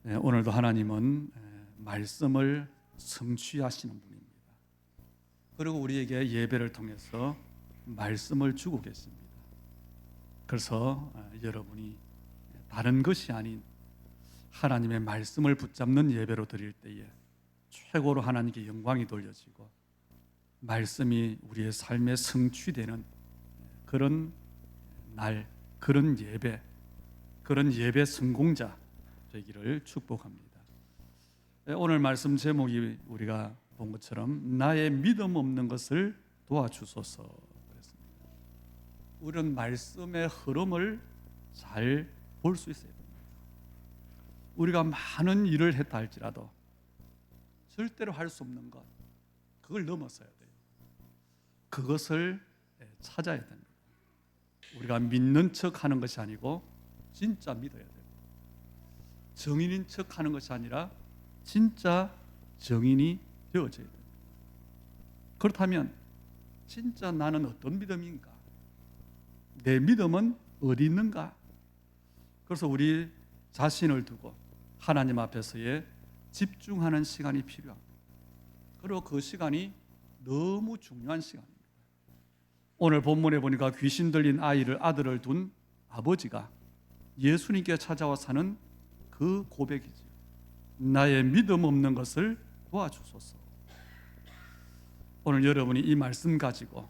네, 오늘도 하나님은 말씀을 성취하시는 분입니다. 그리고 우리에게 예배를 통해서 말씀을 주고 계십니다. 그래서 여러분이 다른 것이 아닌 하나님의 말씀을 붙잡는 예배로 드릴 때에 최고로 하나님께 영광이 돌려지고 말씀이 우리의 삶에 성취되는 그런 날, 그런 예배 성공자 되기를 축복합니다. 오늘 말씀 제목이 우리가 본 것처럼 나의 믿음 없는 것을 도와주소서 그랬습니다. 우리는 말씀의 흐름을 잘 볼 수 있어야 됩니다. 우리가 많은 일을 했다 할지라도 절대로 할 수 없는 것, 그걸 넘어서야 돼요. 그것을 찾아야 됩니다. 우리가 믿는 척 하는 것이 아니고 진짜 믿어야 돼요. 정인인 척 하는 것이 아니라 진짜 정인이 되어져야 됩니다. 그렇다면 진짜 나는 어떤 믿음인가? 내 믿음은 어디 있는가? 그래서 우리 자신을 두고 하나님 앞에서의 집중하는 시간이 필요합니다. 그리고 그 시간이 너무 중요한 시간입니다. 오늘 본문에 보니까 귀신 들린 아들을 둔 아버지가 예수님께 찾아와 사는 그 고백이지. 나의 믿음 없는 것을 도와주소서. 오늘 여러분이 이 말씀 가지고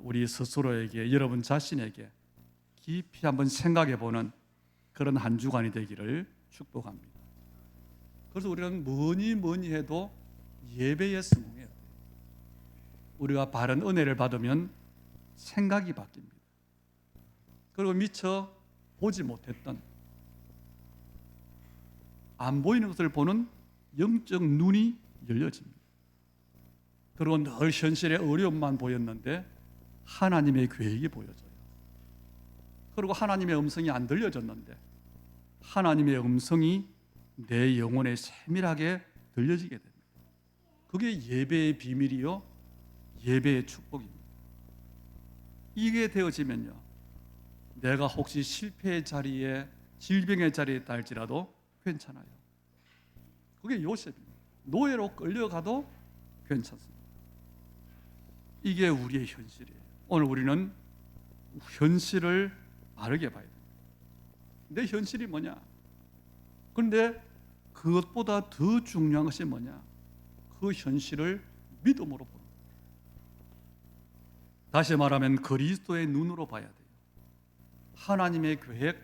우리 스스로에게, 여러분 자신에게 깊이 한번 생각해 보는 그런 한 주간이 되기를 축복합니다. 그래서 우리는 뭐니 해도 예배에 성공해야 돼요. 우리가 바른 은혜를 받으면 생각이 바뀝니다. 그리고 미처 보지 못했던, 안 보이는 것을 보는 영적 눈이 열려집니다. 그리고 늘 현실의 어려움만 보였는데 하나님의 계획이 보여져요. 그리고 하나님의 음성이 안 들려졌는데 하나님의 음성이 내 영혼에 세밀하게 들려지게 됩니다. 그게 예배의 비밀이요, 예배의 축복입니다. 이게 되어지면요, 내가 혹시 실패의 자리에, 질병의 자리에 있다 할지라도 괜찮아요. 그게 요셉입니다. 노예로 끌려가도 괜찮습니다. 이게 우리의 현실이에요. 오늘 우리는 현실을 바르게 봐야 됩니다. 내 현실이 뭐냐? 그런데 그것보다 더 중요한 것이 뭐냐? 그 현실을 믿음으로 보는 거예요. 다시 말하면 그리스도의 눈으로 봐야 돼요. 하나님의 계획,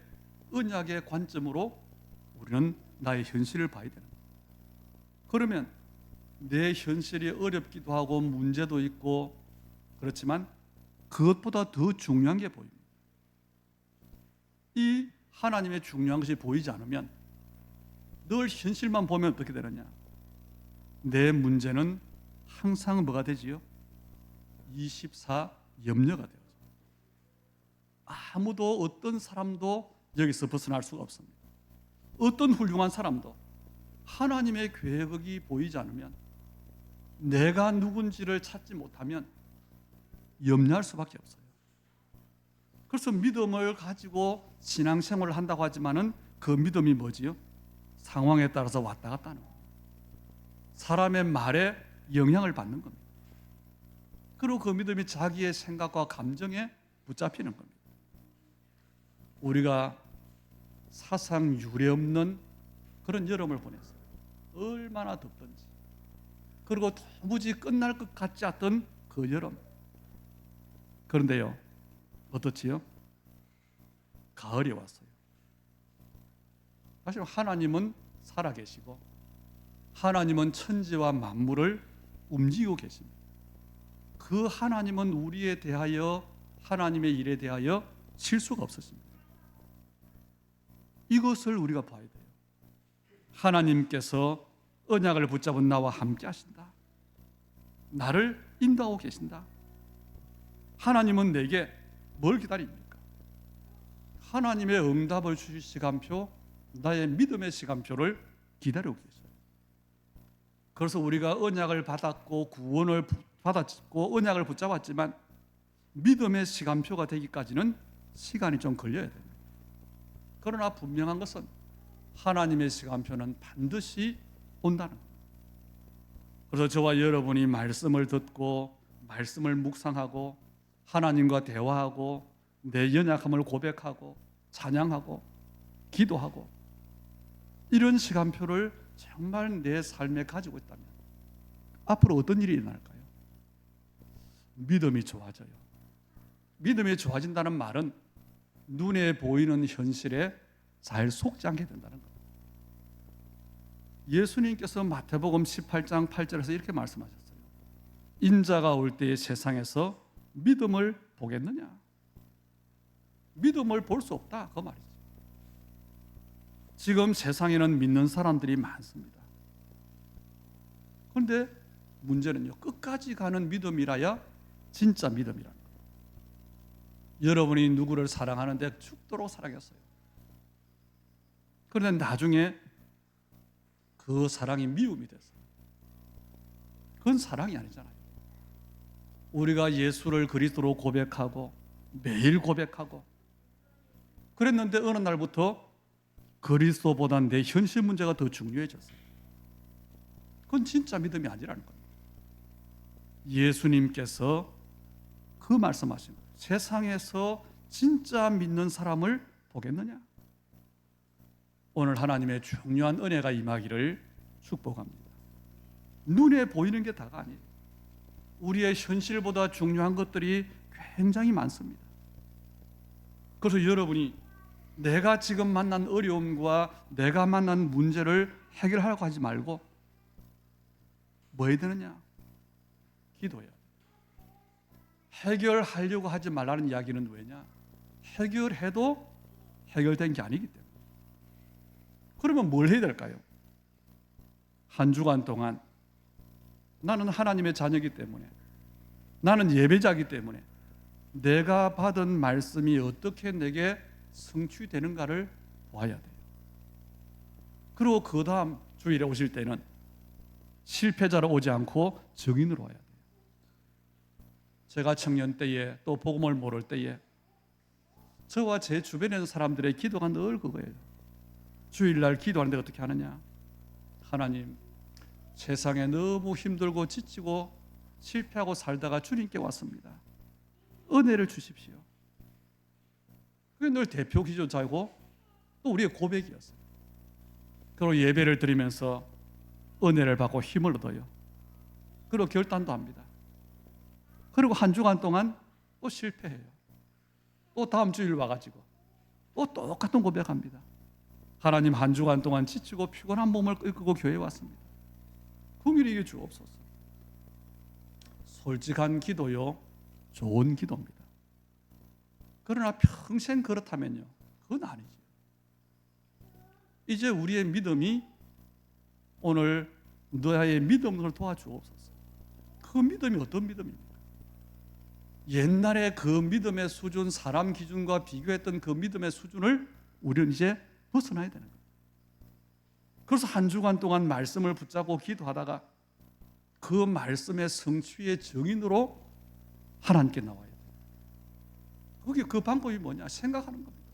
언약의 관점으로 우리는 나의 현실을 봐야 되는 거예요. 그러면 내 현실이 어렵기도 하고 문제도 있고 그렇지만 그것보다 더 중요한 게 보입니다. 이 하나님의 중요한 것이 보이지 않으면 늘 현실만 보면 어떻게 되느냐? 내 문제는 항상 뭐가 되지요? 24 염려가 되어서 아무도, 어떤 사람도 여기서 벗어날 수가 없습니다. 어떤 훌륭한 사람도 하나님의 계획이 보이지 않으면, 내가 누군지를 찾지 못하면 염려할 수밖에 없어요. 그래서 믿음을 가지고 신앙생활을 한다고 하지만은 그 믿음이 뭐지요? 상황에 따라서 왔다 갔다 하는 겁니다. 사람의 말에 영향을 받는 겁니다. 그리고 그 믿음이 자기의 생각과 감정에 붙잡히는 겁니다. 우리가 사상 유례 없는 그런 여름을 보냈어요. 얼마나 덥던지. 그리고 도무지 끝날 것 같지 않던 그 여름. 그런데요, 어떻지요? 가을이 왔어요. 사실 하나님은 살아계시고 하나님은 천지와 만물을 움직이고 계십니다. 그 하나님은 우리에 대하여, 하나님의 일에 대하여 실수가 없으십니다. 이것을 우리가 봐야 돼요. 하나님께서 언약을 붙잡은 나와 함께 하신다. 나를 인도하고 계신다. 하나님은 내게 뭘 기다립니까? 하나님의 응답을 주실 시간표, 나의 믿음의 시간표를 기다리고 계셔요. 그래서 우리가 언약을 받았고 구원을 받았고 언약을 붙잡았지만 믿음의 시간표가 되기까지는 시간이 좀 걸려야 됩니다. 그러나 분명한 것은 하나님의 시간표는 반드시 온다는 겁니다. 그래서 저와 여러분이 말씀을 듣고 말씀을 묵상하고 하나님과 대화하고 내 연약함을 고백하고 찬양하고 기도하고 이런 시간표를 정말 내 삶에 가지고 있다면 앞으로 어떤 일이 일어날까요? 믿음이 좋아져요. 믿음이 좋아진다는 말은 눈에 보이는 현실에 잘 속지 않게 된다는 겁니다. 예수님께서 마태복음 18장 8절에서 이렇게 말씀하셨어요. 인자가 올 때에 세상에서 믿음을 보겠느냐? 믿음을 볼 수 없다, 그 말이죠. 지금 세상에는 믿는 사람들이 많습니다. 그런데 문제는요, 끝까지 가는 믿음이라야 진짜 믿음이라는 거예요. 여러분이 누구를 사랑하는데 죽도록 사랑했어요. 그런데 나중에 그 사랑이 미움이 됐어요. 그건 사랑이 아니잖아요. 우리가 예수를 그리스도로 고백하고 매일 고백하고 그랬는데 어느 날부터 그리스도보다 내 현실 문제가 더 중요해졌어요. 그건 진짜 믿음이 아니라는 거예요. 예수님께서 그 말씀하신 거예요. 세상에서 진짜 믿는 사람을 보겠느냐? 오늘 하나님의 중요한 은혜가 임하기를 축복합니다. 눈에 보이는 게 다가 아니에요. 우리의 현실보다 중요한 것들이 굉장히 많습니다. 그래서 여러분이 내가 지금 만난 어려움과 내가 만난 문제를 해결하려고 하지 말고 뭐 해야 되느냐? 기도해야 돼요. 해결하려고 하지 말라는 이야기는 왜냐? 해결해도 해결된 게 아니기 때문에. 그러면 뭘 해야 될까요? 한 주간 동안 나는 하나님의 자녀이기 때문에, 나는 예배자이기 때문에 내가 받은 말씀이 어떻게 내게 성취되는가를 봐야 돼요. 그리고 그 다음 주일에 오실 때는 실패자로 오지 않고 증인으로 와야 돼요. 제가 청년 때에 또 복음을 모를 때에 저와 제 주변에 있는 사람들의 기도가 늘 그거예요. 주일날 기도하는데 어떻게 하느냐? 하나님, 세상에 너무 힘들고 지치고 실패하고 살다가 주님께 왔습니다. 은혜를 주십시오. 그게 늘 대표 기도자이고 또 우리의 고백이었어요. 그리고 예배를 드리면서 은혜를 받고 힘을 얻어요. 그리고 결단도 합니다. 그리고 한 주간 동안 또 실패해요. 또 다음 주일 와가지고 또 똑같은 고백합니다. 하나님, 한 주간 동안 지치고 피곤한 몸을 이끌고 교회에 왔습니다. 긍휼히 여겨 주옵소서. 솔직한 기도요, 좋은 기도입니다. 그러나 평생 그렇다면요, 그건 아니죠. 이제 우리의 믿음이 오늘 너의 믿음을 도와주옵소서. 그 믿음이 어떤 믿음입니까? 옛날에 그 믿음의 수준, 사람 기준과 비교했던 그 믿음의 수준을 우리는 이제 벗어나야 되는 거예요. 그래서 한 주간 동안 말씀을 붙잡고 기도하다가 그 말씀의 성취의 증인으로 하나님께 나와야 돼요. 그게 그 방법이 뭐냐? 생각하는 겁니다.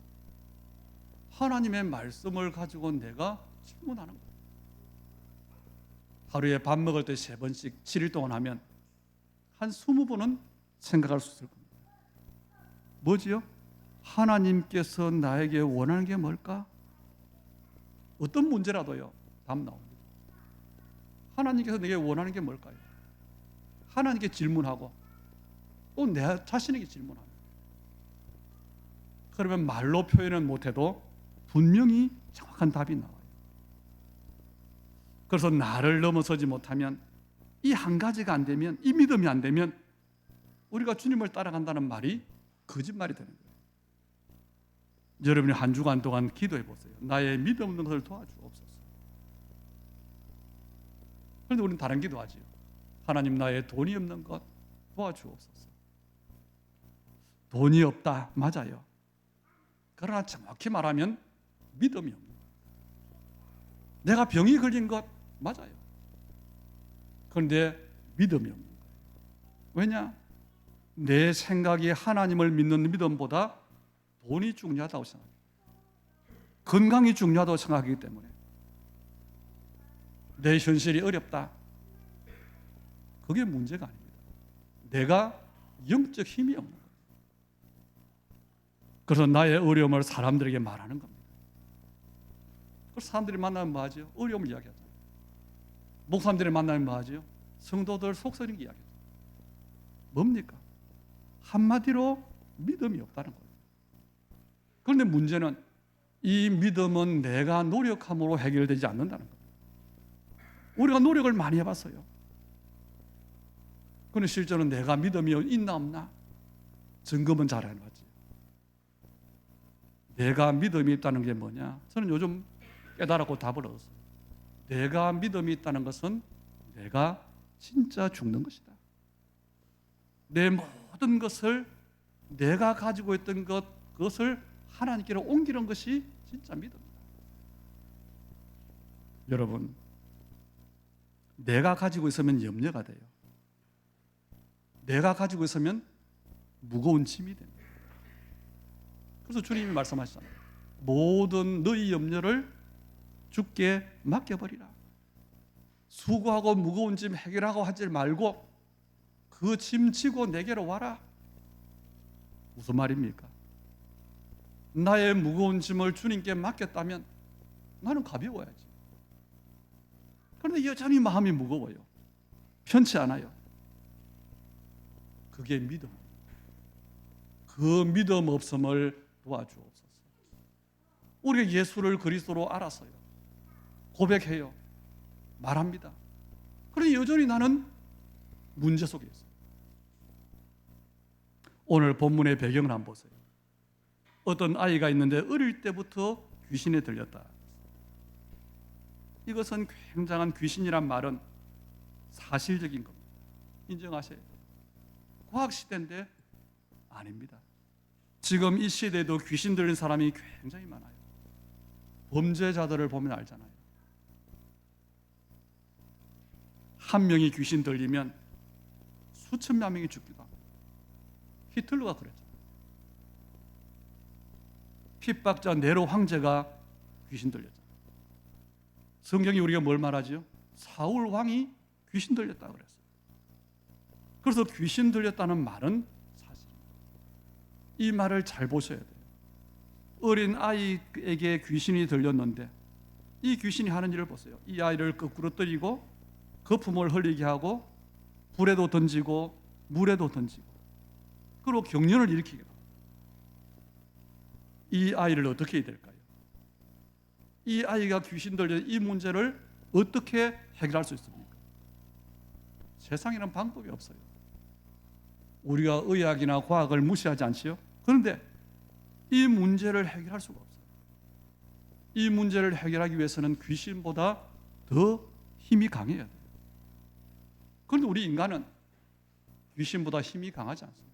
하나님의 말씀을 가지고 내가 질문하는 거예요. 하루에 밥 먹을 때 3번씩 7일 동안 하면 한 20번은 생각할 수 있을 겁니다. 뭐지요? 하나님께서 나에게 원하는 게 뭘까? 어떤 문제라도요, 답 나옵니다. 하나님께서 내게 원하는 게 뭘까요? 하나님께 질문하고 또 내 자신에게 질문합니다. 그러면 말로 표현은 못해도 분명히 정확한 답이 나와요. 그래서 나를 넘어서지 못하면, 이 한 가지가 안 되면, 이 믿음이 안 되면 우리가 주님을 따라간다는 말이 거짓말이 되는 거예요. 여러분이 한 주간 동안 기도해 보세요. 나의 믿음 없는 것을 도와주옵소서. 그런데 우리는 다른 기도하지요. 하나님, 나의 돈이 없는 것 도와주옵소서. 돈이 없다, 맞아요. 그러나 정확히 말하면 믿음이 없는 것. 내가 병이 걸린 것 맞아요. 그런데 믿음이 없는 거예요. 왜냐? 내 생각이 하나님을 믿는 믿음보다 돈이 중요하다고 생각해요. 건강이 중요하다고 생각하기 때문에 내 현실이 어렵다. 그게 문제가 아닙니다. 내가 영적 힘이 없는 거예요. 그래서 나의 어려움을 사람들에게 말하는 겁니다. 그래서 사람들이 만나면 뭐 하죠? 어려움을 이야기하죠. 목사님들이 만나면 뭐 하죠? 성도들 속썩이는 게 이야기하죠. 뭡니까? 한마디로 믿음이 없다는 거예요. 그런데 문제는 이 믿음은 내가 노력함으로 해결되지 않는다는 거예요. 우리가 노력을 많이 해봤어요. 그런데 실제로 내가 믿음이 있나 없나? 점검은 잘 해봤지. 내가 믿음이 있다는 게 뭐냐? 저는 요즘 깨달았고 답을 얻었어요. 내가 믿음이 있다는 것은 내가 진짜 죽는 것이다. 내 모든 것을 내가 가지고 있던 그것을 하나님께로 옮기는 것이 진짜 믿음이다. 여러분, 내가 가지고 있으면 염려가 돼요. 내가 가지고 있으면 무거운 짐이 됩니다. 그래서 주님이 말씀하시잖아요. 모든 너희 염려를 주께 맡겨버리라. 수고하고 무거운 짐 해결하고 하지 말고 그 짐 지고 내게로 와라. 무슨 말입니까? 나의 무거운 짐을 주님께 맡겼다면 나는 가벼워야지. 그런데 여전히 마음이 무거워요. 편치 않아요. 그게 믿음. 그 믿음 없음을 도와주옵소서. 우리가 예수를 그리스도로 알았어요. 고백해요. 말합니다. 그런데 여전히 나는 문제 속에 있어요. 오늘 본문의 배경을 한번 보세요. 어떤 아이가 있는데 어릴 때부터 귀신에 들렸다. 이것은 굉장한 귀신이란 말은 사실적인 겁니다. 인정하셔야 돼요. 과학시대인데 아닙니다. 지금 이 시대에도 귀신 들린 사람이 굉장히 많아요. 범죄자들을 보면 알잖아요. 한 명이 귀신 들리면 수천만 명이 죽기도 합니다. 히틀러가 그랬잖아요. 핍박자 네로 황제가 귀신 들렸잖아요. 성경이 우리가 뭘 말하죠? 사울 왕이 귀신 들렸다 그랬어요. 그래서 귀신 들렸다는 말은 사실입니다. 이 말을 잘 보셔야 돼요. 어린 아이에게 귀신이 들렸는데 이 귀신이 하는 일을 보세요. 이 아이를 거꾸로 때리고 거품을 흘리게 하고 불에도 던지고 물에도 던지고 그리고 경련을 일으키게 합니다. 이 아이를 어떻게 해야 될까요? 이 아이가 귀신 들린 이 문제를 어떻게 해결할 수 있습니까? 세상에는 방법이 없어요. 우리가 의학이나 과학을 무시하지 않지요? 그런데 이 문제를 해결할 수가 없어요. 이 문제를 해결하기 위해서는 귀신보다 더 힘이 강해야 돼요. 그런데 우리 인간은 귀신보다 힘이 강하지 않습니다.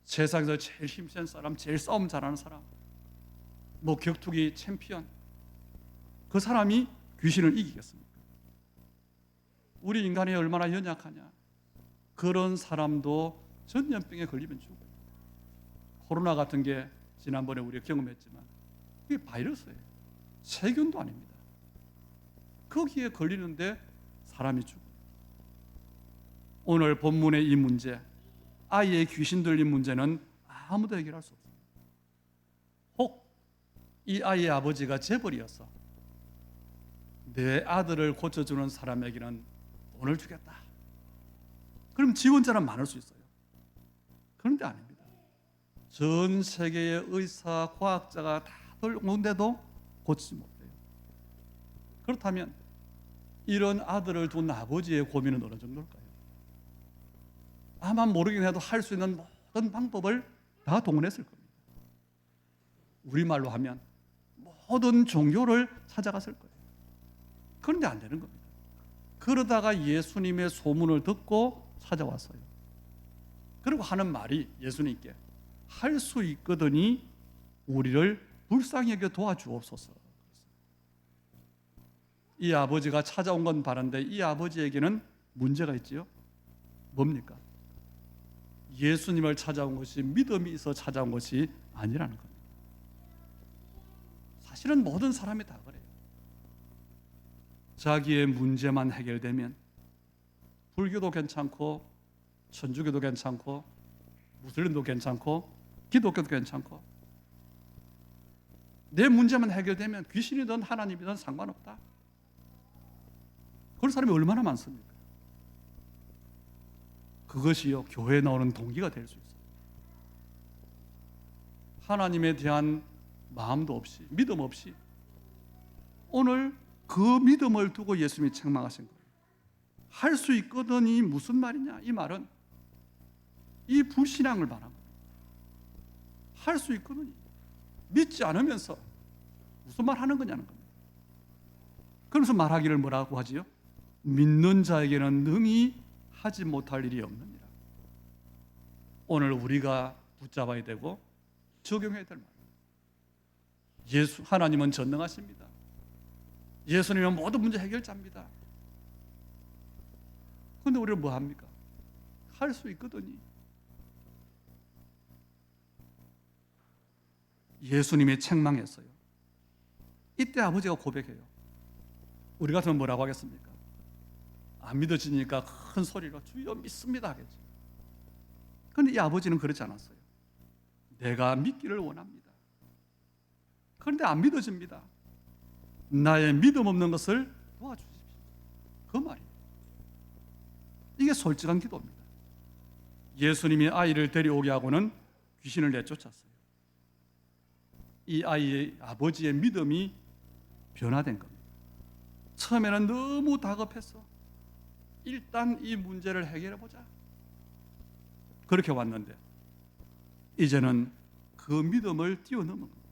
세상에서 제일 힘센 사람, 제일 싸움 잘하는 사람, 뭐 격투기 챔피언, 그 사람이 귀신을 이기겠습니까? 우리 인간이 얼마나 연약하냐. 그런 사람도 전염병에 걸리면 죽어요. 코로나 같은 게 지난번에 우리가 경험했지만 그게 바이러스예요. 세균도 아닙니다. 거기에 걸리는데 사람이 죽어요. 오늘 본문의 이 문제, 아이의 귀신 들린 문제는 아무도 해결할 수 없습니다. 혹 이 아이의 아버지가 재벌이어서 내 아들을 고쳐주는 사람에게는 돈을 주겠다. 그럼 지원자는 많을 수 있어요. 그런데 아닙니다. 전 세계의 의사, 과학자가 다 들어오는데도 고치지 못해요. 그렇다면 이런 아들을 둔 아버지의 고민은 어느 정도일까요? 아마 모르긴 해도 할 수 있는 모든 방법을 다 동원했을 겁니다. 우리말로 하면 모든 종교를 찾아갔을 거예요. 그런데 안 되는 겁니다. 그러다가 예수님의 소문을 듣고 찾아왔어요. 그리고 하는 말이 예수님께 할 수 있거든이 우리를 불쌍히 여겨 도와주옵소서. 이 아버지가 찾아온 건 바른데 이 아버지에게는 문제가 있지요. 뭡니까? 예수님을 찾아온 것이 믿음이 있어 찾아온 것이 아니라는 겁니다. 사실은 모든 사람이 다 그래요. 자기의 문제만 해결되면 불교도 괜찮고 천주교도 괜찮고 무슬림도 괜찮고 기독교도 괜찮고 내 문제만 해결되면 귀신이든 하나님이든 상관없다. 그런 사람이 얼마나 많습니까? 그것이요 교회에 나오는 동기가 될 수 있어요. 하나님에 대한 마음도 없이 믿음 없이 오늘 그 믿음을 두고 예수님이 책망하신 거예요. 할 수 있거든이 무슨 말이냐? 이 말은 이 불신앙을 말한 거예요. 할 수 있거든이 믿지 않으면서 무슨 말 하는 거냐는 겁니다. 그래서 말하기를 뭐라고 하지요? 믿는 자에게는 능히 하지 못할 일이 없느니라. 오늘 우리가 붙잡아야 되고 적용해야 될 말. 하나님은 전능하십니다. 예수님은 모든 문제 해결자입니다. 그런데 우리는 뭐 합니까? 할 수 있거든요. 예수님이 책망했어요. 이때 아버지가 고백해요. 우리 같으면 뭐라고 하겠습니까? 안 믿어지니까 큰 소리로 주여 믿습니다 하겠죠. 그런데 이 아버지는 그렇지 않았어요. 내가 믿기를 원합니다. 그런데 안 믿어집니다. 나의 믿음 없는 것을 도와주십시오. 그 말이에요. 이게 솔직한 기도입니다. 예수님이 아이를 데려오게 하고는 귀신을 내쫓았어요. 이 아이의 아버지의 믿음이 변화된 겁니다. 처음에는 너무 다급했어. 일단 이 문제를 해결해 보자. 그렇게 왔는데 이제는 그 믿음을 뛰어넘은 겁니다.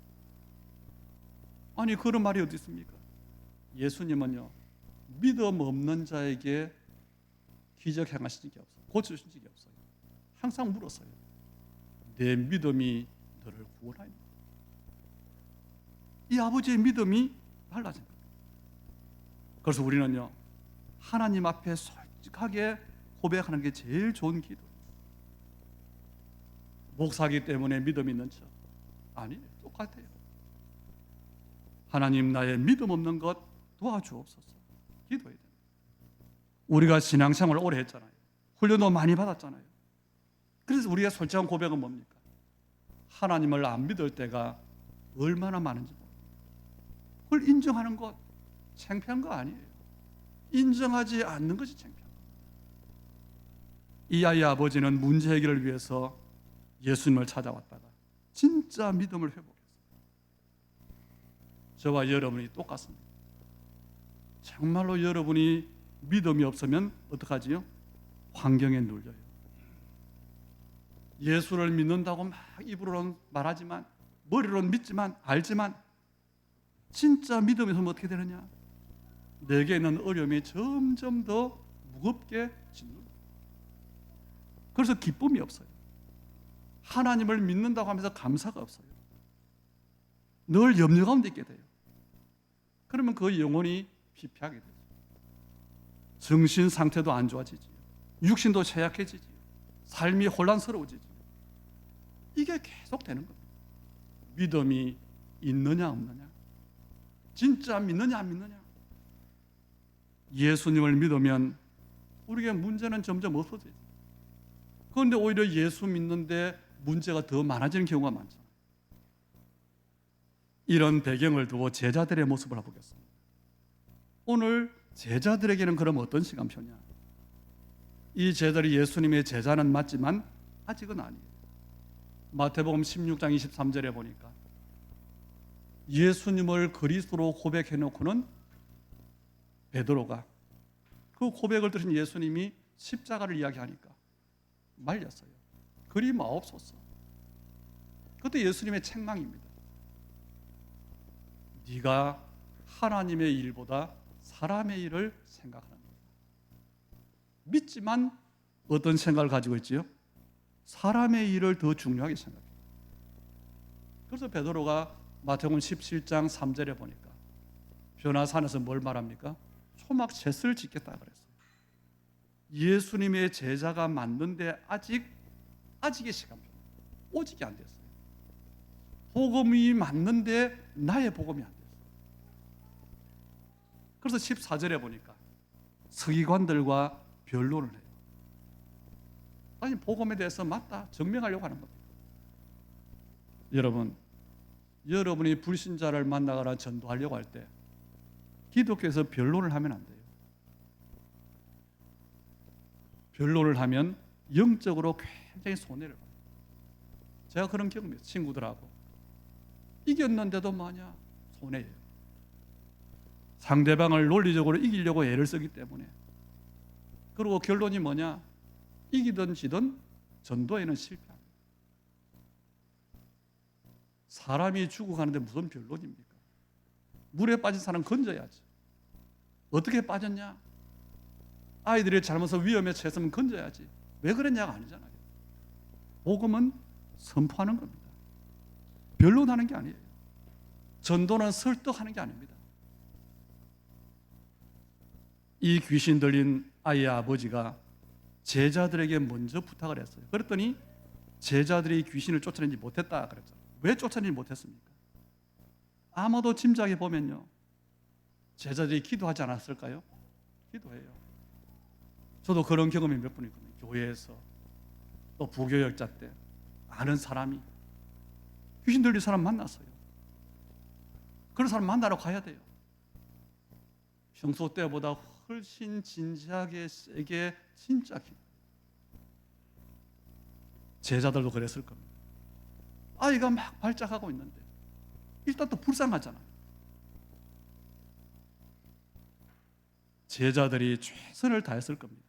아니 그런 말이 어디 있습니까? 예수님은요 믿음 없는 자에게 기적 행하신 적이 없어요. 고쳐주신 적이 없어요. 항상 물었어요. 내 믿음이 너를 구원하였느냐? 이 아버지의 믿음이 달라진 겁니다. 그래서 우리는요 하나님 앞에 솔직하게 고백하는 게 제일 좋은 기도. 목사기 때문에 믿음이 있는 척 아니에요. 똑같아요. 하나님 나의 믿음 없는 것 도와주옵소서. 기도해야 됩니다. 우리가 신앙생활을 오래 했잖아요. 훈련도 많이 받았잖아요. 그래서 우리가 솔직한 고백은 뭡니까? 하나님을 안 믿을 때가 얼마나 많은지 모릅니다. 그걸 인정하는 것 창피한 거 아니에요. 인정하지 않는 것이 창피한 겁니다. 이 아이의 아버지는 문제 해결을 위해서 예수님을 찾아왔다가 진짜 믿음을 회복했어요. 저와 여러분이 똑같습니다. 정말로 여러분이 믿음이 없으면 어떡하지요? 환경에 눌려요. 예수를 믿는다고 막 입으로는 말하지만 머리로는 믿지만 알지만 진짜 믿음이 없으면 어떻게 되느냐? 내게 있는 어려움이 점점 더 무겁게 짓는다. 그래서 기쁨이 없어요. 하나님을 믿는다고 하면서 감사가 없어요. 늘 염려 가운데 있게 돼요. 그러면 그 영혼이 피폐하게 되죠. 정신 상태도 안 좋아지지. 육신도쇠약해지지. 삶이 혼란스러워지지. 이게 계속 되는 겁니다. 믿음이 있느냐 없느냐. 진짜 믿느냐 안 믿느냐. 예수님을 믿으면 우리에게 문제는 점점 없어지죠. 그런데 오히려 예수 믿는데 문제가 더 많아지는 경우가 많잖아요. 이런 배경을 두고 제자들의 모습을 보겠습니다. 오늘 제자들에게는 그럼 어떤 시간표냐? 이 제자들이 예수님의 제자는 맞지만 아직은 아니에요. 마태복음 16장 23절에 보니까 예수님을 그리스도로 고백해 놓고는 베드로가 그 고백을 들은 예수님이 십자가를 이야기하니까 말렸어요. 그리 마옵소서. 그때 예수님의 책망입니다. 네가 하나님의 일보다 사람의 일을 생각하는 거다. 믿지만 어떤 생각을 가지고 있지요? 사람의 일을 더 중요하게 생각해요. 그래서 베드로가 마태복음 17장 3절에 보니까 변화산에서 뭘 말합니까? 초막 셋을 짓겠다 그랬어요. 예수님의 제자가 맞는데 아직의 시간표 오직이 안 됐어요. 복음이 맞는데 나의 복음이 안 됐어. 그래서 14절에 보니까 서기관들과 변론을 해요. 아니 복음에 대해서 맞다 증명하려고 하는 겁니다. 여러분이 불신자를 만나거나 전도하려고 할 때 기독교에서 변론을 하면 안 돼요. 변론을 하면 영적으로 굉장히 손해를 봐요. 제가 그런 경험이 있어요. 친구들하고 이겼는데도 뭐냐 손해예요. 상대방을 논리적으로 이기려고 애를 쓰기 때문에. 그리고 결론이 뭐냐, 이기든 지든 전도에는 실패합니다. 사람이 죽어가는데 무슨 변론입니까? 물에 빠진 사람 건져야지. 어떻게 빠졌냐? 아이들이 잘못해서 위험에 처했으면 건져야지. 왜 그랬냐가 아니잖아요. 복음은 선포하는 겁니다. 변론하는 게 아니에요. 전도는 설득하는 게 아닙니다. 이 귀신 들린 아이의 아버지가 제자들에게 먼저 부탁을 했어요. 그랬더니 제자들이 귀신을 쫓아내지 못했다 그랬잖아요. 왜 쫓아내지 못했습니까? 아마도 짐작해 보면요, 제자들이 기도하지 않았을까요? 기도해요. 저도 그런 경험이 몇 번 있거든요. 교회에서 또 부교역자 때 아는 사람이 귀신 들린 사람 만났어요. 그런 사람 만나러 가야 돼요. 평소 때보다 훨씬 진지하게 세게 진짜 기도. 제자들도 그랬을 겁니다. 아이가 막 발작하고 있는데 일단 또 불쌍하잖아요. 제자들이 최선을 다했을 겁니다.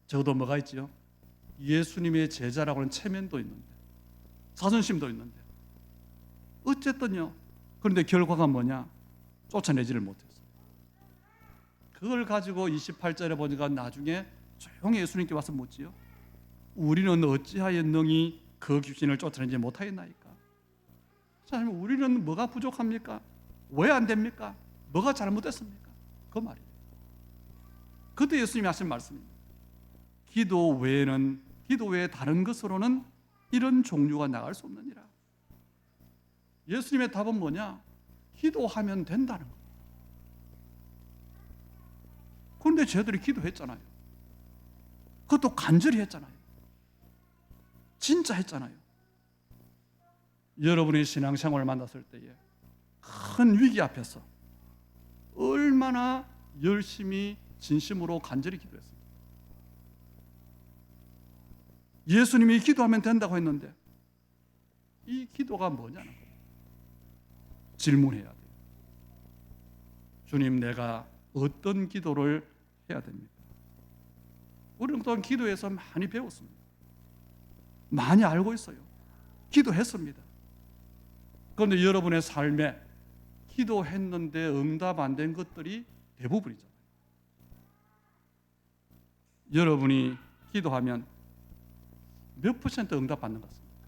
적어도 뭐가 있지요? 예수님의 제자라고 하는 체면도 있는데, 자존심도 있는데, 어쨌든요. 그런데 결과가 뭐냐? 쫓아내지를 못했어요. 그걸 가지고 28절에 보니까 나중에 조용히 예수님께 와서 묻지요. 우리는 어찌하여 능히 그 귀신을 쫓아내지 못하겠나이까? 자, 우리는 뭐가 부족합니까? 왜 안 됩니까? 뭐가 잘못됐습니까? 그 말이에요. 그때 예수님이 하신 말씀입니다. 기도 외에 다른 것으로는 이런 종류가 나갈 수 없느니라. 예수님의 답은 뭐냐? 기도하면 된다는 거예요. 그런데 저희들이 기도했잖아요. 그것도 간절히 했잖아요. 진짜 했잖아요. 여러분이 신앙생활을 만났을 때에 큰 위기 앞에서 얼마나 열심히 진심으로 간절히 기도했습니까? 예수님이 기도하면 된다고 했는데 이 기도가 뭐냐는 거예요. 질문해야 돼요. 주님, 내가 어떤 기도를 해야 됩니까? 우리는 또한 기도에서 많이 배웠습니다. 많이 알고 있어요. 기도했습니다. 그런데 여러분의 삶에 기도했는데 응답 안 된 것들이 대부분이잖아요. 여러분이 기도하면 몇 퍼센트 응답 받는 것 같습니까?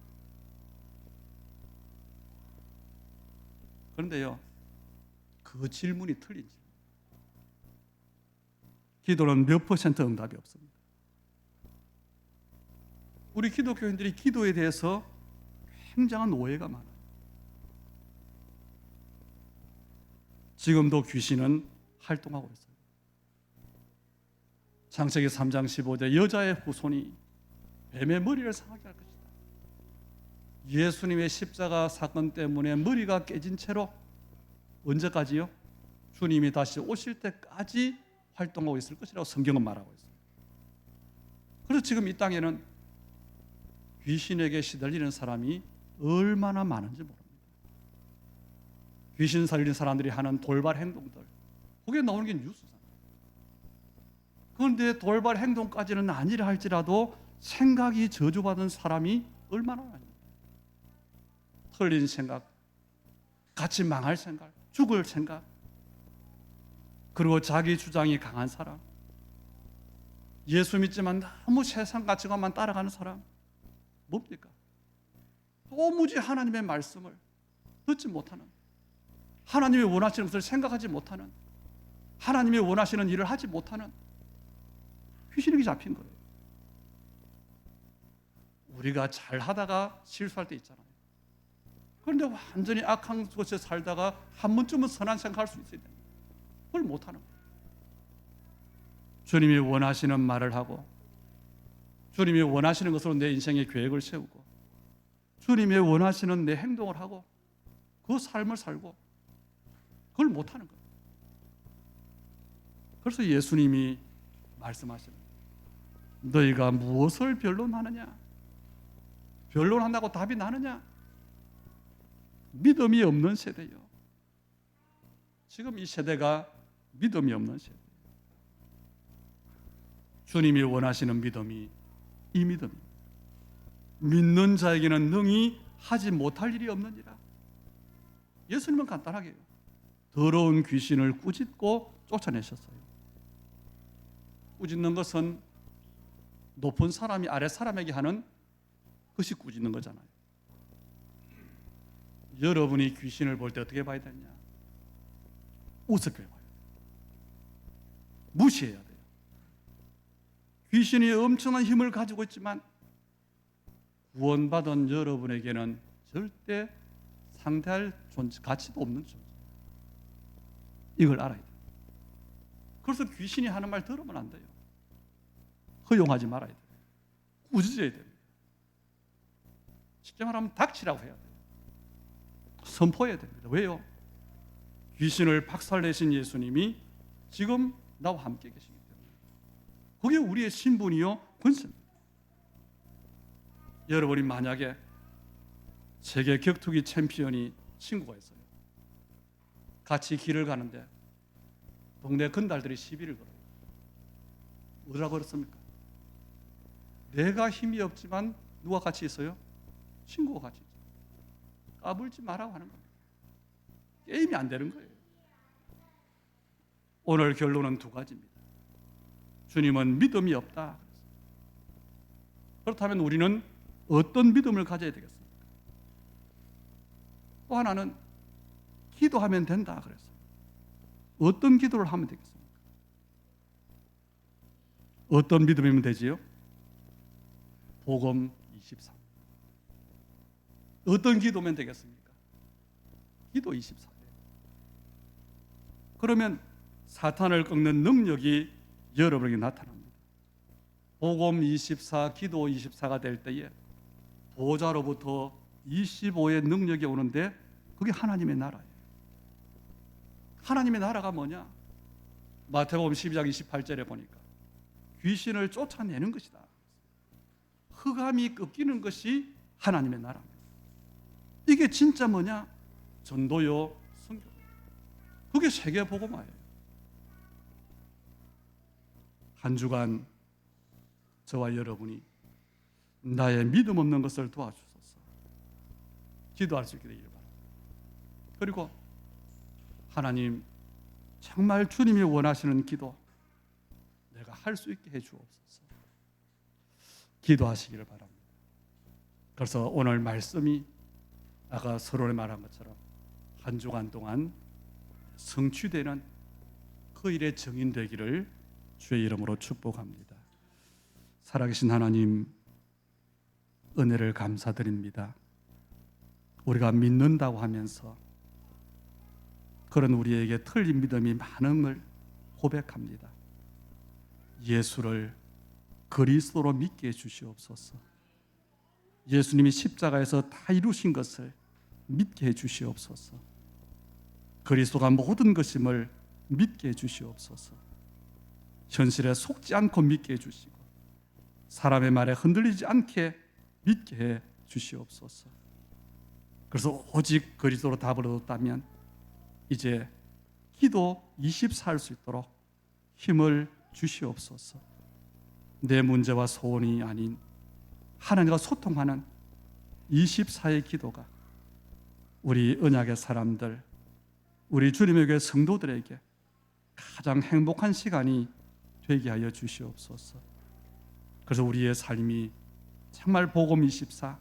그런데요, 그 질문이 틀린 질문. 기도는 몇 퍼센트 응답이 없습니다. 우리 기독교인들이 기도에 대해서 굉장한 오해가 많아요. 지금도 귀신은 활동하고 있어요. 창세기 3장 15절 여자의 후손이 뱀의 머리를 상하게 할 것이다. 예수님의 십자가 사건 때문에 머리가 깨진 채로 언제까지요? 주님이 다시 오실 때까지 활동하고 있을 것이라고 성경은 말하고 있어요. 그래서 지금 이 땅에는 귀신에게 시달리는 사람이 얼마나 많은지 모릅니다. 귀신 살리는 사람들이 하는 돌발 행동들, 그게 나오는 게 뉴스잖아요. 그런데 돌발 행동까지는 아니라 할지라도 생각이 저주받은 사람이 얼마나 많습니까? 틀린 생각, 같이 망할 생각, 죽을 생각, 그리고 자기 주장이 강한 사람, 예수 믿지만 너무 세상 가치관만 따라가는 사람, 뭡니까? 도무지 하나님의 말씀을 듣지 못하는, 하나님이 원하시는 것을 생각하지 못하는, 하나님이 원하시는 일을 하지 못하는 귀신에게 잡힌 거예요. 우리가 잘 하다가 실수할 때 있잖아요. 그런데 완전히 악한 곳에 살다가 한 번쯤은 선한 생각할 수 있어야 됩니다. 그걸 못하는 거예요. 주님이 원하시는 말을 하고 주님이 원하시는 것으로 내 인생의 계획을 세우고 주님이 원하시는 내 행동을 하고 그 삶을 살고 그걸 못하는 거예요. 그래서 예수님이 말씀하시는 너희가 무엇을 변론하느냐? 변론한다고 답이 나느냐? 믿음이 없는 세대요. 지금 이 세대가 믿음이 없는 세대. 주님이 원하시는 믿음이 이 믿음입니다. 믿는 자에게는 능히 하지 못할 일이 없느니라. 예수님은 간단하게 더러운 귀신을 꾸짖고 쫓아내셨어요. 꾸짖는 것은 높은 사람이 아래 사람에게 하는 것이 꾸짖는 거잖아요. 여러분이 귀신을 볼 때 어떻게 봐야 되냐? 우습게 봐요. 무시해야 돼요. 귀신이 엄청난 힘을 가지고 있지만 구원받은 여러분에게는 절대 상대할 가치도 없는 존재. 이걸 알아야 돼요. 그래서 귀신이 하는 말 들으면 안 돼요. 허용하지 말아야 돼요. 꾸짖어야 됩니다. 쉽게 말하면 닥치라고 해야 돼요. 선포해야 됩니다. 왜요? 귀신을 박살내신 예수님이 지금 나와 함께 계시기 때문에 그게 우리의 신분이요 권세입니다. 여러분이 만약에 세계 격투기 챔피언이 친구가 있어요. 같이 길을 가는데 동네 건달들이 시비를 걸어요. 뭐라고 그랬습니까? 내가 힘이 없지만 누가 같이 있어요? 친구가 같이 있어요. 까불지 말라고 하는 겁니다. 게임이 안 되는 거예요. 오늘 결론은 두 가지입니다. 주님은 믿음이 없다. 그렇다면 우리는 어떤 믿음을 가져야 되겠습니까? 또 하나는 기도하면 된다 그랬어요. 어떤 기도를 하면 되겠습니까? 어떤 믿음이면 되지요? 복음 24. 어떤 기도면 되겠습니까? 기도 24. 그러면 사탄을 꺾는 능력이 여러분에게 나타납니다. 복음 24, 기도 24가 될 때에 보좌로부터 25의 능력이 오는데 그게 하나님의 나라예요. 하나님의 나라가 뭐냐? 마태복음 12장 28절에 보니까 귀신을 쫓아내는 것이다. 흑암이 꺾이는 것이 하나님의 나라입니다. 이게 진짜 뭐냐? 전도요, 선교. 그게 세계 복음화예요. 한 주간 저와 여러분이 나의 믿음 없는 것을 도와주소서. 기도할 수 있게 되기를 바랍니다. 그리고 하나님, 정말 주님이 원하시는 기도 내가 할 수 있게 해 주옵소서. 기도하시기를 바랍니다. 그래서 오늘 말씀이 아까 서론에 말한 것처럼 한 주간 동안 성취되는 그 일의 증인되기를 주의 이름으로 축복합니다. 살아계신 하나님, 은혜를 감사드립니다. 우리가 믿는다고 하면서 그런 우리에게 틀린 믿음이 많은 걸 고백합니다. 예수를 그리스도로 믿게 해주시옵소서. 예수님이 십자가에서 다 이루신 것을 믿게 해주시옵소서. 그리스도가 모든 것임을 믿게 해주시옵소서. 현실에 속지 않고 믿게 해주시고 사람의 말에 흔들리지 않게 믿게 해 주시옵소서. 그래서 오직 그리스도로 답을 얻었다면 이제 기도 24할 수 있도록 힘을 주시옵소서. 내 문제와 소원이 아닌 하나님과 소통하는 24의 기도가 우리 언약의 사람들, 우리 주님의 교회 성도들에게 가장 행복한 시간이 되게 하여 주시옵소서. 그래서 우리의 삶이 정말 복음 24,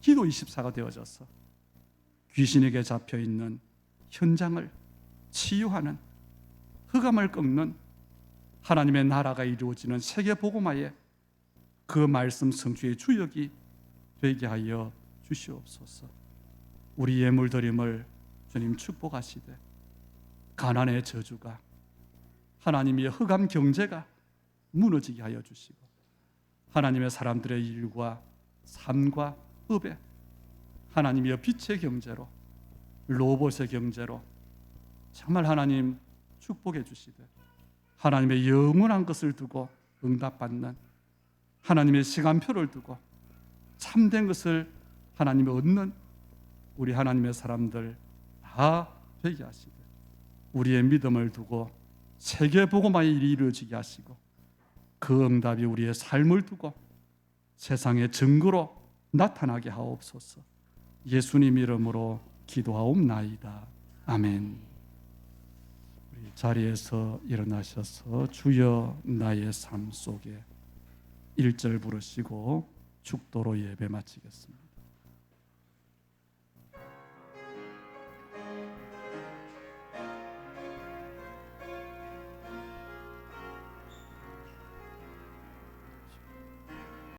기도 24가 되어져서 귀신에게 잡혀있는 현장을 치유하는, 흑암을 꺾는 하나님의 나라가 이루어지는 세계 복음화에 그 말씀 성취의 주역이 되게 하여 주시옵소서. 우리 예물드림을 주님 축복하시되 가난의 저주가 하나님의 흑암 경제가 무너지게 하여 주시고 하나님의 사람들의 일과 삶과 업에 하나님의 빛의 경제로 로봇의 경제로 정말 하나님 축복해 주시되 하나님의 영원한 것을 두고 응답받는 하나님의 시간표를 두고 참된 것을 하나님이 얻는 우리 하나님의 사람들 다 되게 하시되 우리의 믿음을 두고 세계복음화의 일이 이루어지게 하시고 그 응답이 우리의 삶을 두고 세상의 증거로 나타나게 하옵소서. 예수님 이름으로 기도하옵나이다. 아멘. 우리 자리에서 일어나셔서 주여 나의 삶 속에 1절 부르시고 축도로 예배 마치겠습니다.